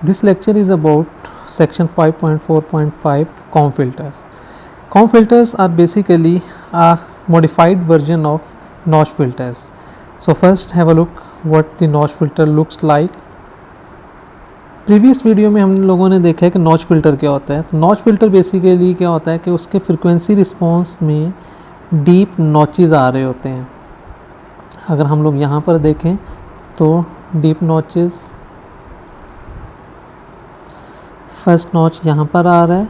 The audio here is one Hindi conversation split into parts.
This lecture is about section 5.4.5 COM filters. COM filters are basically a modified version of notch filters. So first have a look what the notch filter looks like. Previous video में हम लोगों ने देखा है कि नॉच फिल्टर क्या होता है. तो नॉच फिल्टर बेसिकली क्या होता है कि उसके फ्रिक्वेंसी रिस्पॉन्स में डीप नॉचेस आ रहे होते हैं. अगर हम लोग यहाँ पर देखें तो डीप नॉचेस, फर्स्ट नॉच यहाँ पर आ रहा है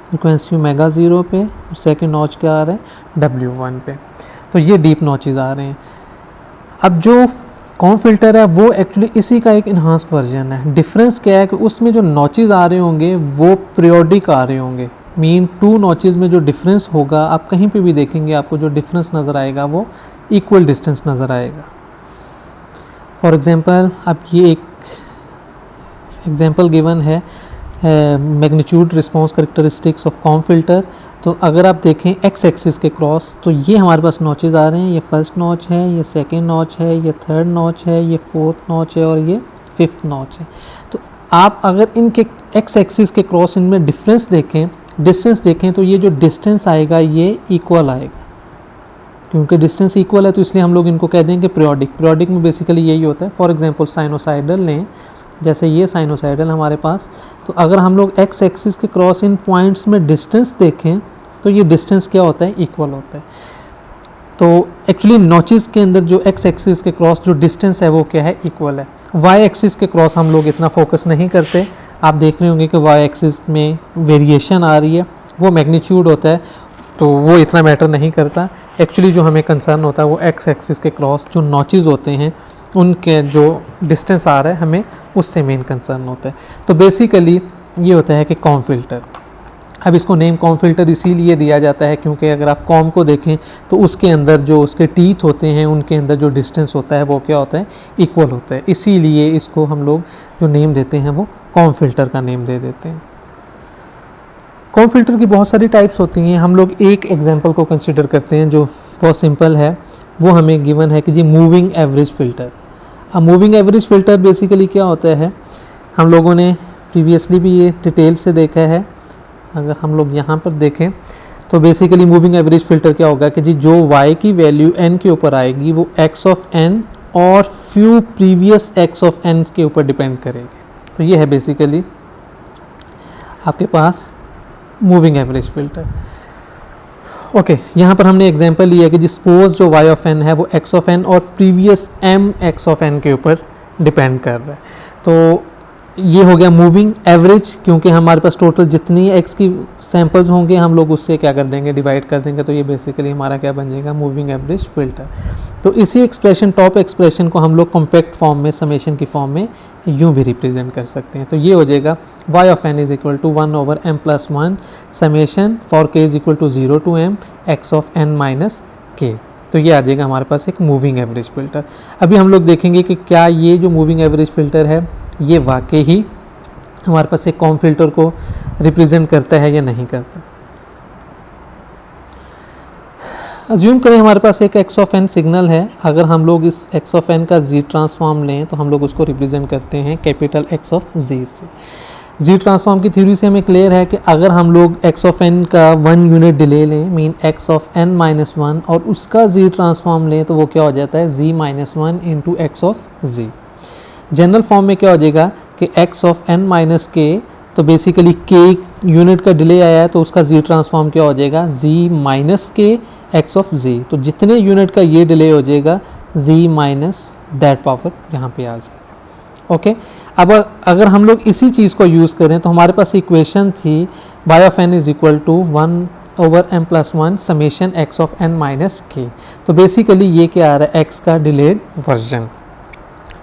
फ्रिक्वेंसी ओमेगा 0 पे, और सेकेंड नॉच क्या आ रहा है W1 पे. तो ये डीप नॉचेस आ रहे हैं. अब जो कॉम फिल्टर है वो एक्चुअली इसी का एक इन्हांस्ड वर्जन है. डिफरेंस क्या है कि उसमें जो नॉचेस आ रहे होंगे वो पीरियोडिक आ रहे होंगे. मीन टू नॉचेस में जो डिफरेंस होगा, आप कहीं पे भी देखेंगे आपको जो डिफरेंस नज़र आएगा वो इक्वल डिस्टेंस नज़र आएगा. फॉर एग्जांपल अब ये एक एग्जांपल गिवन है magnitude response characteristics of com filter. तो अगर आप देखें एक्स एक्सिस के क्रॉस, तो ये हमारे पास नॉचेस आ रहे हैं. ये फर्स्ट नॉच है, ये सेकंड नॉच है, ये थर्ड नॉच है, ये फोर्थ नॉच है और ये फिफ्थ नॉच है. तो आप अगर इनके एक्स एक्सिस के क्रॉस इनमें डिफरेंस देखें, डिस्टेंस देखें, तो ये जो डिस्टेंस आएगा ये इक्वल आएगा. क्योंकि डिस्टेंस इक्वल है तो इसलिए हम लोग इनको कह देंगे पीरियोडिक. पीरियोडिक में बेसिकली यही होता है. फॉर एग्जांपल साइनोसाइडल लें, जैसे ये साइनोसाइडल हमारे पास, तो अगर हम लोग एक्स एक्सिस के क्रॉस इन पॉइंट्स में डिस्टेंस देखें तो ये डिस्टेंस क्या होता है, इक्वल होता है. तो एक्चुअली नॉचेस के अंदर जो एक्स एक्सिस के क्रॉस जो डिस्टेंस है वो क्या है, इक्वल है. वाई एक्सिस के क्रॉस हम लोग इतना फोकस नहीं करते. आप देख रहे होंगे कि वाई एक्सिस में वेरिएशन आ रही है, वो मैग्नीट्यूड होता है, तो वो इतना मैटर नहीं करता. एक्चुअली जो हमें कंसर्न होता है वो एक्स एक्सिस के क्रॉस जो नॉचेस होते हैं उनके जो डिस्टेंस आ रहा है हमें उससे मेन कंसर्न होता है. तो बेसिकली ये होता है कि कॉम फिल्टर. अब इसको नेम कॉम फिल्टर इसीलिए दिया जाता है क्योंकि अगर आप कॉम को देखें तो उसके अंदर जो उसके टीथ होते हैं उनके अंदर जो डिस्टेंस होता है वो क्या होता है, इक्वल होता है. इसीलिए इसको हम लोग जो नेम देते हैं वो कॉम फिल्टर का नेम दे देते हैं. कॉम फिल्टर की बहुत सारी टाइप्स होती हैं. हम लोग एक एग्जांपल को कंसिडर करते हैं जो बहुत सिंपल है. वो हमें गिवन है कि जी मूविंग एवरेज फ़िल्टर. अब मूविंग एवरेज फ़िल्टर बेसिकली क्या होता है, हम लोगों ने प्रीवियसली भी ये डिटेल से देखा है. अगर हम लोग यहाँ पर देखें तो बेसिकली मूविंग एवरेज फ़िल्टर क्या होगा कि जी जो y की वैल्यू n के ऊपर आएगी वो x ऑफ n और few previous x of n के ऊपर डिपेंड करेगी. तो ये है बेसिकली आपके पास मूविंग एवरेज फ़िल्टर. ओके, यहाँ पर हमने एग्जांपल लिया कि सपोज जो y ऑफ n है वो x ऑफ n और previous m x of n के ऊपर डिपेंड कर रहा है. तो ये हो गया मूविंग एवरेज, क्योंकि हमारे पास टोटल जितनी x की सैंपल्स होंगे हम लोग उससे क्या कर देंगे, डिवाइड कर देंगे. तो ये बेसिकली हमारा क्या बन जाएगा, मूविंग एवरेज फ़िल्टर. तो इसी एक्सप्रेशन, टॉप एक्सप्रेशन को हम लोग कॉम्पैक्ट फॉर्म में, समेशन की फॉर्म में यूँ भी रिप्रेजेंट कर सकते हैं. तो ये हो जाएगा y of n is equal to 1/m+1 summation for k is equal to 0 to m x of n minus k. तो ये आ जाएगा हमारे पास एक मूविंग एवरेज फ़िल्टर. अभी हम लोग देखेंगे कि क्या ये जो मूविंग एवरेज फ़िल्टर है ये वाकई ही हमारे पास एक कॉम फिल्टर को रिप्रेजेंट करता है या नहीं करता. अज्यूम करें हमारे पास एक x ऑफ n सिग्नल है. अगर हम लोग इस x ऑफ n का z ट्रांसफॉर्म लें तो हम लोग उसको रिप्रेजेंट करते हैं कैपिटल X ऑफ z से. z ट्रांसफॉर्म की थ्योरी से हमें क्लियर है कि अगर हम लोग x ऑफ n का 1 यूनिट डिले लें, मीन x ऑफ n-1, और उसका z ट्रांसफॉर्म लें तो वो क्या हो जाता है, z-1 into x of z. General form में क्या हो जाएगा कि x ऑफ n-k, तो बेसिकली k यूनिट का डिले आया है तो उसका z ट्रांसफॉर्म क्या हो जाएगा, z-k x ऑफ z. तो जितने यूनिट का ये डिले हो जाएगा z माइनस दैट पावर यहाँ पे आ जाएगा. ओके, अब अगर हम लोग इसी चीज़ को यूज़ करें तो हमारे पास इक्वेशन थी y of n is equal to 1/m+1 summation x of n-k. तो बेसिकली ये क्या आ रहा है, x का डिलेड वर्जन.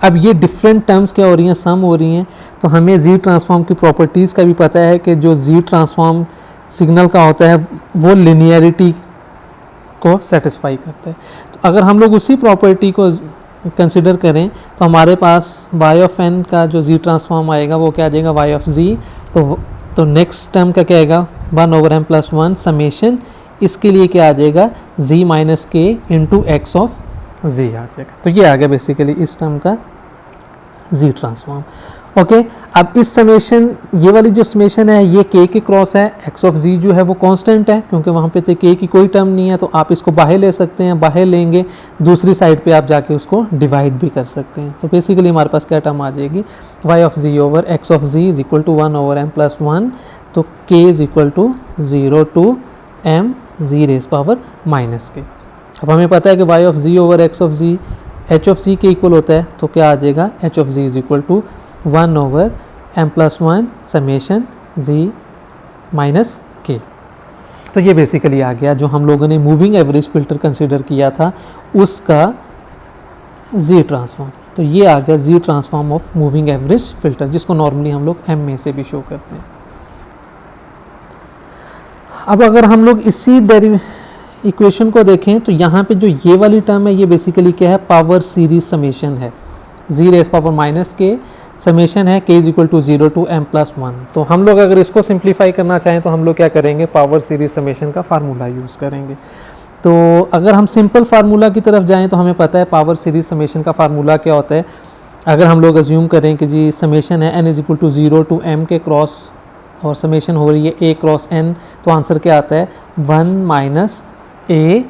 अब ये डिफरेंट टर्म्स क्या हो रही हैं, सम हो रही हैं. तो हमें z ट्रांसफॉर्म की प्रॉपर्टीज़ का भी पता है कि जो z ट्रांसफॉर्म सिग्नल का होता है वो लिनियरिटी को सेटिस्फाई करता है. तो अगर हम लोग उसी प्रॉपर्टी को कंसिडर करें तो हमारे पास y ऑफ n का जो z ट्रांसफॉर्म आएगा वो क्या आ जाएगा, y ऑफ z. तो नेक्स्ट टर्म का क्या आएगा, 1/m+1 समेशन, इसके लिए क्या आ जाएगा, z-k into x of z आ जाएगा. तो ये आ गया बेसिकली इस टर्म का जी ट्रांसफॉर्म। ओके, अब इस समेशन, ये वाली जो समेशन है ये k के क्रॉस है, x ऑफ z जो है वो कांस्टेंट है क्योंकि वहाँ पे तो k की कोई टर्म नहीं है, तो आप इसको बाहर ले सकते हैं, बाहर लेंगे दूसरी साइड पे आप जाके उसको डिवाइड भी कर सकते हैं। तो बेसिकली हमारे पास क्या टर्म आ जाएगी, y of z over x of z is equal to 1 over m plus 1, तो k is equal to 0 to m z raise power minus k। अब हमें पता है कि y of z over x of z h of z के इक्वल होता है, तो क्या आ जाएगा, h of z is equal to 1 over m plus 1 summation z minus k। तो ये बेसिकली आ गया जो हम लोगों ने मूविंग एवरेज फ़िल्टर कंसिडर किया था उसका z ट्रांसफॉर्म। तो ये आ गया z transform of moving average filter, जिसको नॉर्मली हम लोग m में से भी शो करते हैं। अब अगर हम लोग इसी इक्वेशन को देखें तो यहाँ पे जो ये वाली टर्म है ये बेसिकली क्या है, पावर सीरीज समेशन है, z raise power minus k summation है k is equal to 0 to m plus 1। तो हम लोग अगर इसको सिंप्लीफाई करना चाहें तो हम लोग क्या करेंगे, पावर सीरीज समेशन का फार्मूला यूज़ करेंगे। तो अगर हम सिंपल फार्मूला की तरफ जाएं तो हमें पता है पावर सीरीज समेशन का फार्मूला क्या होता है। अगर हम लोग अज्यूम करें कि जी समेशन है n is equal to 0 to m के क्रॉस और समेशन हो रही है a क्रॉस n, तो आंसर क्या आता है, 1 minus a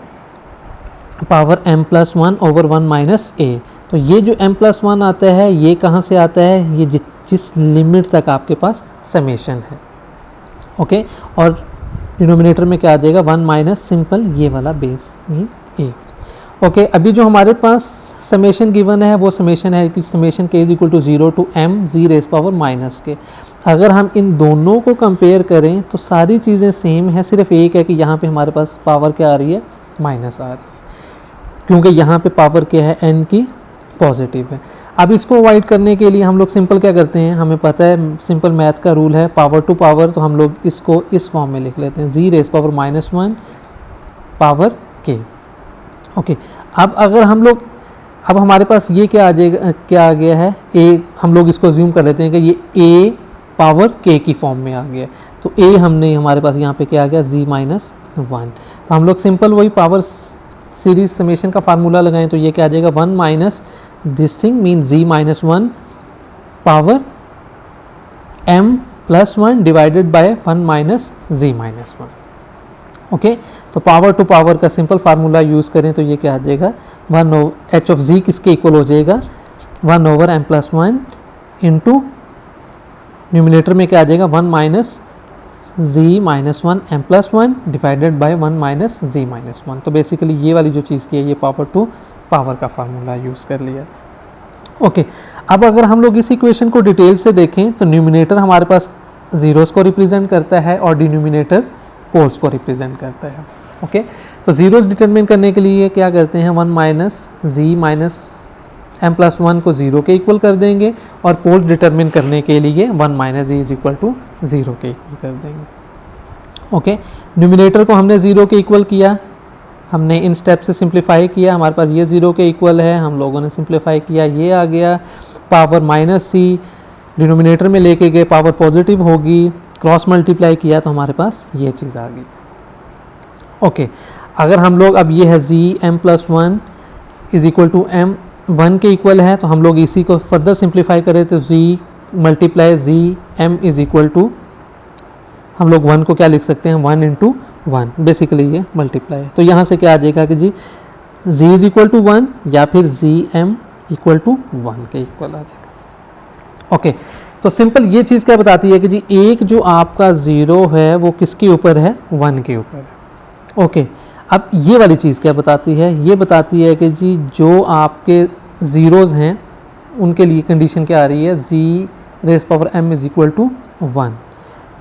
power m plus 1 over 1 minus a। तो ये जो m प्लस 1 आता है ये कहाँ से आता है, ये जिस लिमिट तक आपके पास समेशन है। ओके, और डिनोमिनेटर में क्या आ जाएगा, 1 माइनस सिंपल ये वाला बेस मीन a। ओके, अभी जो हमारे पास समेशन गिवन है वो समेशन है कि summation k is equal to 0 to m z raise power minus k। अगर हम इन दोनों को कंपेयर करें तो सारी चीज़ें सेम है, सिर्फ एक है कि यहाँ पे हमारे पास पावर क्या आ रही है, माइनस आ रही है, क्योंकि यहाँ पे पावर क्या है, n की पॉजिटिव है। अब इसको अवॉइड करने के लिए हम लोग सिंपल क्या करते हैं, हमें पता है सिंपल मैथ का रूल है पावर टू पावर, तो हम लोग इसको इस फॉर्म में लिख लेते हैं, z raise power minus 1 power k। Okay, अब अगर हम लोग, अब हमारे पास ये क्या आ जाएगा, क्या आ गया है, a, हम लोग इसको ज्यूम कर लेते हैं कि ये a पावर k की फॉर्म में आ गया, तो a हमने हमारे पास यहाँ पे क्या आ गया, z माइनस 1। तो हम लोग सिंपल वही पावर सीरीज समेशन का फार्मूला लगाएं तो ये क्या आ जाएगा, 1 minus this thing mean z minus 1 power m plus 1 divided by 1 minus z minus 1। Okay, तो पावर टू पावर का सिंपल फार्मूला यूज़ करें तो ये क्या आ जाएगा, 1 ओवर h ऑफ z किसके इक्वल हो जाएगा, 1 over m plus 1 into numerator में क्या आ जाएगा, 1 minus z minus 1 m plus 1 divided by 1 minus z minus 1। तो बेसिकली ये वाली जो चीज़ की है ये पावर टू पावर का फार्मूला यूज़ कर लिया। ओके, अब अगर हम लोग इस इक्वेशन को डिटेल से देखें तो न्यूमिनेटर हमारे पास जीरोस को रिप्रेजेंट करता है और डिनोमिनेटर पोल्स को रिप्रेजेंट करता है। ओके, तो जीरोस डिटरमिन करने के लिए क्या करते हैं, 1 minus z minus m plus 1 को 0 के इक्वल कर देंगे और पोल्स डिटरमिन करने के लिए 1 minus z is equal to 0 के इक्वल कर देंगे। ओके, न्यूमिनेटर को हमने 0 के इक्वल किया, हमने इन स्टेप से सिंप्लीफाई किया, हमारे पास ये 0 के इक्वल है, हम लोगों ने सिंप्लीफाई किया, ये आ गया, पावर माइनस c डिनोमिनेटर में लेके गए, पावर पॉजिटिव होगी, क्रॉस मल्टीप्लाई किया तो हमारे पास ये चीज़ आ गई। ओके, अगर हम लोग, अब ये है z m plus 1 is equal to m 1 के इक्वल है, तो हम लोग इसी को फर्दर सिंप्लीफाई करें तो z multiply z m is equal to, हम लोग 1 को क्या लिख सकते हैं, 1 इंटू 1, बेसिकली ये मल्टीप्लाई है। तो यहाँ से क्या आ जाएगा कि जी z इज इक्वल टू 1 या फिर z m इक्वल टू 1 के इक्वल आ जाएगा। ओके, तो सिंपल ये चीज़ क्या बताती है कि जी एक जो आपका ज़ीरो है वो किसके ऊपर है, 1 के ऊपर है। ओके, अब ये वाली चीज़ क्या बताती है, ये बताती है कि जी जो आपके ज़ीरोज़ हैं उनके लिए कंडीशन क्या आ रही है, z raise power m is equal to 1।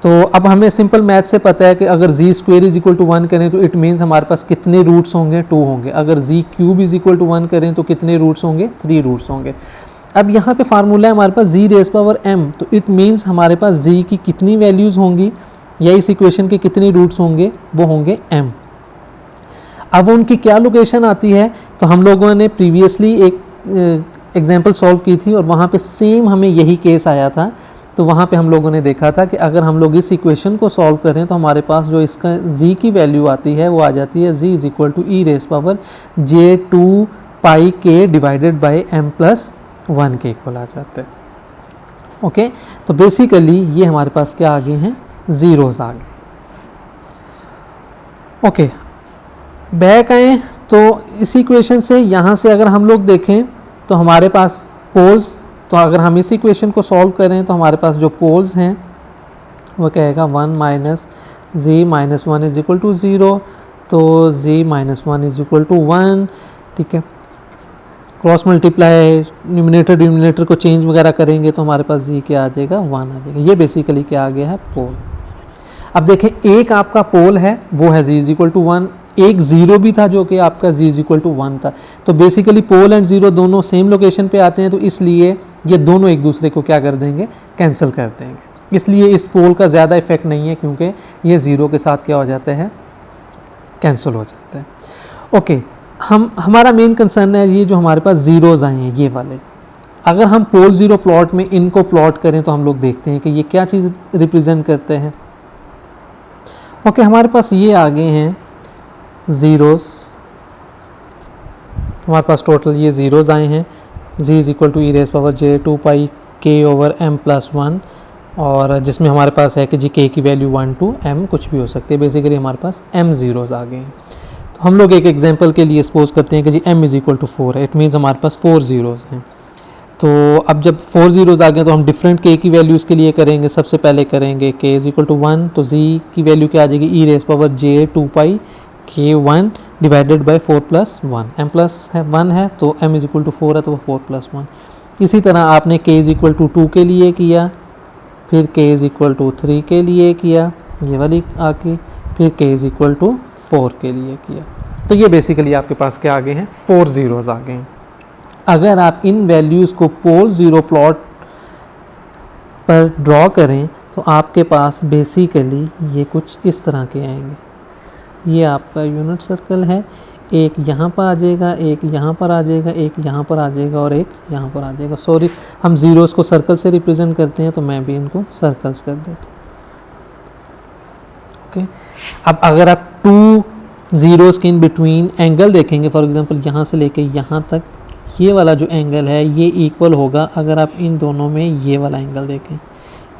तो अब हमें सिंपल मैथ से पता है कि अगर z square is equal to 1 करें तो इट मीन्स हमारे पास कितने रूट्स होंगे, 2 होंगे। अगर z cube is equal to 1 करें तो कितने रूट्स होंगे, 3 रूट्स होंगे। अब यहाँ पे फार्मूला है हमारे पास z रेज पावर m, तो इट मीन्स हमारे पास z की कितनी वैल्यूज़ होंगी या इस इक्वेशन के कितने रूट्स होंगे, वो होंगे m। अब उनकी क्या लोकेशन आती है, तो हम लोगों ने प्रीवियसली एक एग्जाम्पल सॉल्व की थी और वहाँ पे सेम हमें यही केस आया था। तो वहाँ पे हम लोगों ने देखा था कि अगर हम लोग इस इक्वेशन को सॉल्व करें तो हमारे पास जो इसका z की वैल्यू आती है वो आ जाती है z is equal to e raise power j2 pi k divided by m plus 1 के इक्वल आ जाता है। ओके, तो बेसिकली ये हमारे पास क्या आ गए हैं, ज़ीरोज़ आ गए। ओके, बैक आए तो इस इक्वेशन से यहाँ से अगर हम लोग देखें तो हमारे पास पोल्स, तो अगर हम इस इक्वेशन को सॉल्व करें तो हमारे पास जो पोल्स हैं वो क्या आएगा, 1 minus z minus 1 is equal to 0, तो z minus 1 is equal to 1। ठीक है, क्रॉस मल्टीप्लाई न्यूमिनेटर डिनोमिनेटर को चेंज वगैरह करेंगे तो हमारे पास z क्या आ जाएगा, 1 आ जाएगा। ये बेसिकली क्या आ गया है, पोल। अब देखें, एक आपका पोल है वो है z इज इक्वल टू 1, एक ज़ीरो भी था जो कि आपका z इज इक्वल टू 1 था। तो बेसिकली पोल एंड ज़ीरो दोनों सेम लोकेशन पे आते हैं, तो इसलिए ये दोनों एक दूसरे को क्या कर देंगे, कैंसिल कर देंगे। इसलिए इस पोल का ज़्यादा इफेक्ट नहीं है, क्योंकि ये ज़ीरो के साथ क्या हो जाता है, कैंसिल हो जाता है। ओके, हमारा मेन कंसर्न है ये जो हमारे पास ज़ीरोज़ आए हैं ये वाले। अगर हम पोल ज़ीरो प्लॉट में इनको प्लॉट करें तो हम लोग देखते हैं कि ये क्या चीज़ रिप्रेजेंट करते हैं। ओके, हमारे पास ये आ गए हैं ज़ीरोज़, हमारे पास टोटल ये ज़ीरोज़ आए हैं। z is equal to e raise power j 2 pi k over m plus 1, और जिसमें हमारे पास है कि जी k की वैल्यू 1 to m कुछ भी हो सकती है। बेसिकली हमारे पास m ज़ीरोज़ आ गए हैं। तो हम लोग एक एग्जांपल के लिए सपोज करते हैं कि जी m इज़ इक्वल टू 4 है, इट मीन्स हमारे पास 4 ज़ीरोज़ हैं। तो अब जब 4 ज़ीरोज़ आ गए तो हम डिफरेंट k की वैल्यूज़ के लिए करेंगे। सबसे पहले करेंगे k इज़ इक्वल टू 1, तो z की वैल्यू क्या आ जाएगी, ई raise power j 2 pi k 1 divided by 4 plus 1, m plus है 1 है तो m इज़ इक्वल टू 4 है तो वो 4 प्लस 1। इसी तरह आपने k इज़ इक्वल टू 2 के लिए किया, फिर k इज़ इक्वल टू 3 के लिए किया, ये वाली आके, फिर k इज़ इक्वल टू 4 के लिए किया। तो ये बेसिकली आपके पास क्या आ गए हैं, 4 ज़ीरोज़ आ गए हैं। अगर आप इन वैल्यूज़ को पोल ज़ीरो प्लॉट पर ड्रॉ करें तो आपके पास बेसिकली ये कुछ इस तरह के आएंगे। ये आपका यूनिट सर्कल है, एक यहाँ पर आ जाएगा, एक यहाँ पर आ जाएगा, एक यहाँ पर आ जाएगा और एक यहाँ पर आ जाएगा। सॉरी, हम ज़ीरोज़ को सर्कल से रिप्रेजेंट करते हैं तो मैं भी इनको सर्कल्स कर देता हूँ। ओके, अब अगर आप टू ज़ीरोज़ के इन बिटवीन एंगल देखेंगे, फॉर एग्जांपल यहाँ से लेके यहाँ तक, ये वाला जो एंगल है ये इक्वल होगा अगर आप इन दोनों में ये वाला एंगल देखें,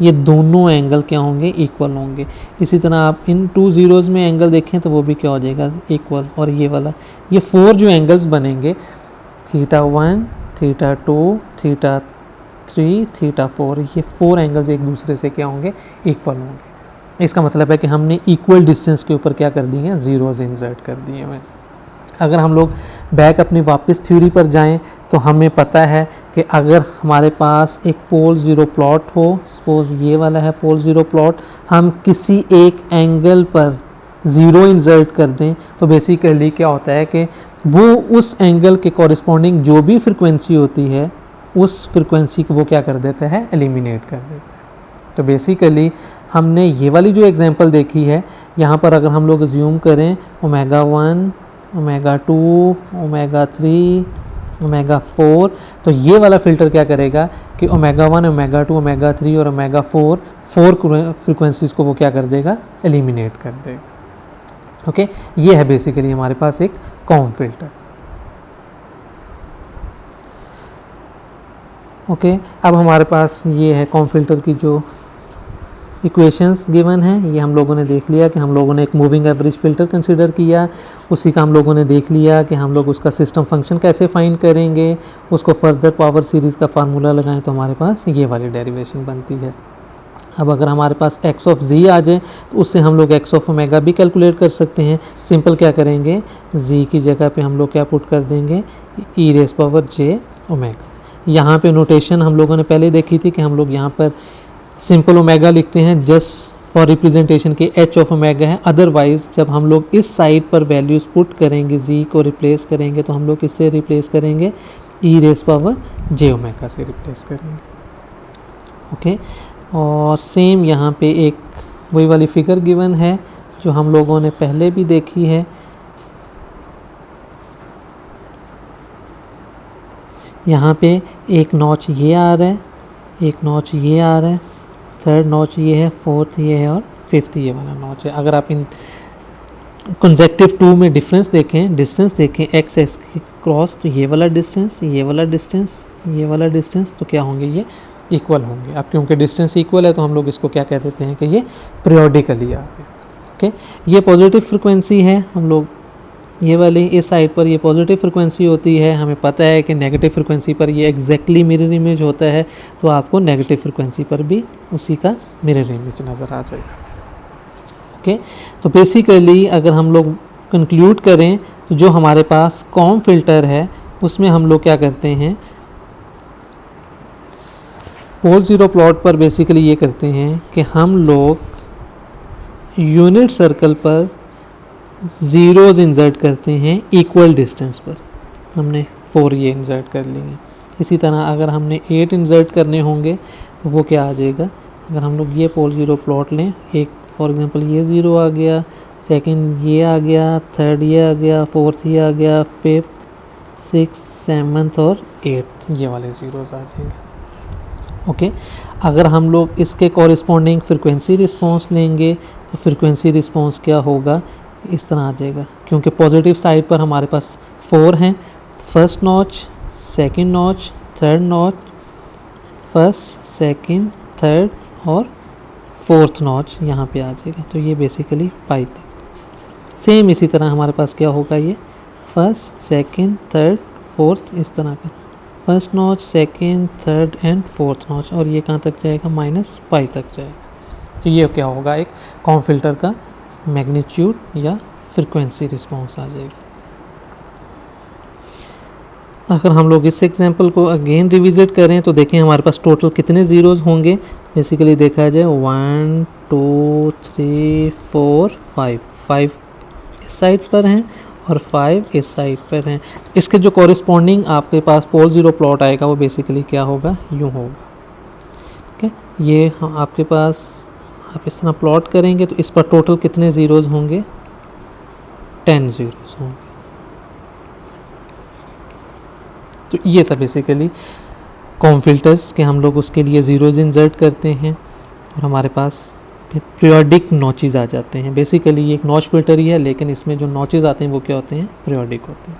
ये दोनों एंगल क्या होंगे, इक्वल होंगे। इसी तरह आप इन टू ज़ीरोज़ में एंगल देखें तो वो भी क्या हो जाएगा, इक्वल। और ये वाला, ये 4 जो एंगल्स बनेंगे, θ1, θ2, θ3, θ4, ये 4 एंगल्स एक दूसरे से क्या होंगे, इक्वल होंगे। इसका मतलब है कि हमने इक्वल डिस्टेंस के ऊपर क्या कर दिए हैं, ज़ीरोज़ इंसर्ट कर दिए हैं। अगर हम लोग बैक अपनी वापस थ्योरी पर जाएं तो हमें पता है कि अगर हमारे पास एक पोल ज़ीरो प्लॉट हो, सपोज ये वाला है पोल ज़ीरो प्लॉट, हम किसी एक एंगल पर ज़ीरो इंसर्ट कर दें तो बेसिकली क्या होता है कि वो उस एंगल के कॉरिस्पॉन्डिंग जो भी फ्रिक्वेंसी होती है उस फ्रिक्वेंसी को वो क्या कर देता है, एलिमिनेट कर देता है। तो बेसिकली हमने ये वाली जो एग्जांपल देखी है, यहाँ पर अगर हम लोग अज्यूम करें ω1, ω2, ω3, ω4, तो ये वाला फ़िल्टर क्या करेगा कि ω1, ω2, ω3 और ω4 फ्रिक्वेंसीज़ को वो क्या कर देगा, एलिमिनेट कर देगा। ओके, ये है बेसिकली हमारे पास एक कॉम फिल्टर। ओके, अब हमारे पास ये है कॉम फिल्टर की जो इक्वेशंस गिवन हैं, ये हम लोगों ने देख लिया कि हम लोगों ने एक मूविंग एवरेज फ़िल्टर कंसिडर किया, उसी का हम लोगों ने देख लिया कि हम लोग उसका सिस्टम फंक्शन कैसे फाइंड करेंगे, उसको फर्दर पावर सीरीज़ का फार्मूला लगाएं तो हमारे पास ये वाली डेरिवेशन बनती है। अब अगर हमारे पास x ऑफ z आ जाए तो उससे हम लोग x ऑफ ओमेगा भी कैलकुलेट कर सकते हैं। सिंपल क्या करेंगे, z की जगह पे हम लोग क्या पुट कर देंगे, ई रेस पावर j ओमेगा। यहाँ पे नोटेशन हम लोगों ने पहले देखी थी कि हम लोग यहाँ पर सिंपल ओमेगा लिखते हैं जस्ट फॉर रिप्रेजेंटेशन के h ऑफ ओमेगा है। अदरवाइज जब हम लोग इस साइड पर वैल्यूज़ पुट करेंगे, z को रिप्लेस करेंगे तो हम लोग किससे रिप्लेस करेंगे, ई रेस पावर j ओमेगा से रिप्लेस करेंगे। ओके, और सेम यहाँ पे एक वही वाली फिगर गिवन है जो हम लोगों ने पहले भी देखी है। यहाँ पे एक नॉच ये आ रहा है, एक नॉच ये आ रहा है, थर्ड नॉच ये है, फोर्थ ये है और फिफ्थ ये वाला नॉच है। अगर आप इन कंसेक्टिव टू में डिफरेंस देखें, डिस्टेंस देखें एक्स एक्स क्रॉस, तो ये वाला डिस्टेंस, ये वाला डिस्टेंस, ये वाला डिस्टेंस, तो क्या होंगे, ये इक्वल होंगे। अब क्योंकि डिस्टेंस इक्वल है तो हम लोग इसको क्या कह देते हैं कि ये पीरियोडिकली आ गए। ओके, ये पॉजिटिव फ्रिक्वेंसी है, हम लोग ये वाली इस साइड पर ये पॉजिटिव फ्रिक्वेंसी होती है। हमें पता है कि नेगेटिव फ्रिक्वेंसी पर ये एग्जैक्टली मिरर इमेज होता है, तो आपको नेगेटिव फ्रिक्वेंसी पर भी उसी का मिरर इमेज नज़र आ जाएगा। ओके, तो बेसिकली अगर हम लोग कंक्लूड करें तो जो हमारे पास कॉम फिल्टर है उसमें हम लोग क्या करते हैं, पोल ज़ीरो प्लॉट पर बेसिकली ये करते हैं कि हम लोग यूनिट सर्कल पर ज़ीरोज़ इंसर्ट करते हैं इक्वल डिस्टेंस पर। हमने 4 ये इंसर्ट कर लेंगे। इसी तरह अगर हमने 8 इंसर्ट करने होंगे तो वो क्या आ जाएगा, अगर हम लोग ये पोल ज़ीरो प्लॉट लें, एक फॉर एग्जांपल ये 0 आ गया, सेकंड ये आ गया, थर्ड ये आ गया, फोर्थ ये आ गया, फिफ्थ, सिक्स, सेवन्थ और 8th ये वाले ज़ीरोज़ आ जाएंगे। ओके, अगर हम लोग इसके कॉरिस्पॉन्डिंग फ्रिक्वेंसी रिस्पॉन्स लेंगे तो फ्रिक्वेंसी रिस्पॉन्स क्या होगा, इस तरह आ जाएगा। क्योंकि पॉजिटिव साइड पर हमारे पास 4 हैं, first notch, second notch, third notch, first, second, third और फोर्थ नॉच यहाँ पे आ जाएगा। तो ये बेसिकली पाई तक सेम इसी तरह हमारे पास क्या होगा, ये फर्स्ट, सेकंड, थर्ड, फोर्थ, इस तरह का first notch, second, third and fourth notch, और ये कहाँ तक जाएगा, -पाई तक जाएगा। तो ये क्या होगा, एक कॉम फिल्टर का मैग्नीट्यूड या फ्रिक्वेंसी रिस्पॉन्स आ जाएगी। अगर हम लोग इस एग्जांपल को अगेन रिविजिट करें तो देखें हमारे पास टोटल कितने ज़ीरोज़ होंगे। बेसिकली देखा जाए 1 2 3 4 5 5 इस साइड पर हैं और 5 इस साइड पर हैं। इसके जो कॉरिस्पॉन्डिंग आपके पास पोल ज़ीरो प्लॉट आएगा वो बेसिकली क्या होगा, यूँ होगा। ठीक है, ये आपके पास आप इस तरह प्लॉट करेंगे तो इस पर टोटल कितने ज़ीरोज़ होंगे, 10 ज़ीरोज़ होंगे। तो ये था बेसिकली कॉम फिल्टर्स के हम लोग उसके लिए ज़ीरोज़ इंसर्ट करते हैं और हमारे पास पीरियोडिक नॉचेज़ आ जाते हैं। बेसिकली ये एक नॉच फिल्टर ही है, लेकिन इसमें जो नॉचेज़ आते हैं वो क्या होते हैं, पीरियोडिक होते हैं।